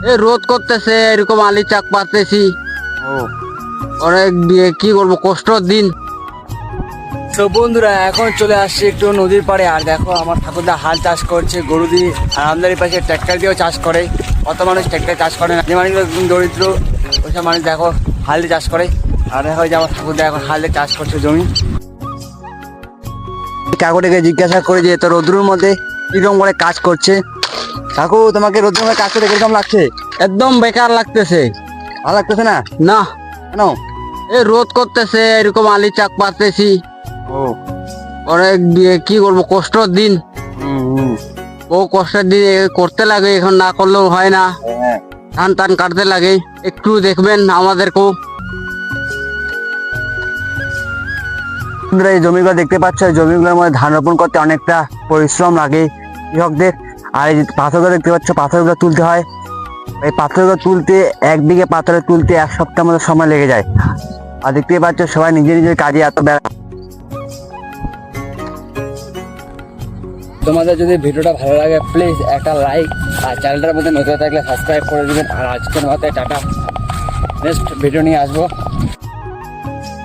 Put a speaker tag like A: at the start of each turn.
A: এই রোদ করতেছে, এরকম আলি চাক পারতেছি।
B: ও
A: অনেক কি করবো, কষ্টর দিন।
B: তো বন্ধুরা এখন চলে আসছি একটু নদীর পাড়ে। আর দেখো আমার ঠাকুরদা হাল চাষ করছে গরু দিয়ে, আর আমাদের পাশে ট্র্যাক্টর দিয়েও চাষ করে। অত মানুষ ট্র্যাক্টর চাষ করে না, যে মানুষগুলো একদম দরিদ্র ওইসব মানুষ দেখো হাল দিয়ে চাষ করে। আর দেখো যে আমার ঠাকুরদা এখন হাল দিয়ে চাষ করছে জমি। কাকুটাকে জিজ্ঞাসা করে যে তো রোদ্রুর মধ্যে কিরকম করে কাজ করছে। কাকু তোমাকে রোদ্রুর মধ্যে কাজ করতে কিরকম লাগছে?
A: একদম বেকার লাগতেছে।
B: ভালো লাগতেছে না?
A: না,
B: কেন?
A: এই রোদ করতেছে, এরকম আলি চাক পারতেছি।
B: ও
A: অনেক কি করবো, কষ্টর দিন। ও কষ্টের দিন করতে লাগে, এখন না করলেও হয় না।
B: হ্যাঁ
A: ধান টান কাটতে লাগে, একটু দেখবেন আমাদেরকেও।
B: বন্ধুরা এই জমিগুলো দেখতে পাচ্ছ, এই জমিগুলোর মধ্যে ধান রোপণ করতে অনেকটা পরিশ্রম লাগে কৃষকদের। আর এই যে পাথরগুলো দেখতে পাচ্ছ, পাথরগুলো তুলতে হয়। এই পাথরগুলো তুলতে, এক বিঘে পাথরে তুলতে 1 সপ্তাহ মতো সময় লেগে যায়। আর দেখতে পাচ্ছ সবাই নিজের নিজের কাজে এত তোমাদের যদি ভিডিওটা ভালো লাগে প্লিজ একটা লাইক, আর চ্যানেলটার মধ্যে নতুন থাকলে সাবস্ক্রাইব করে দিবেন। আর আজকের মতো টাটা, নেক্সট ভিডিও নিয়ে আসবো।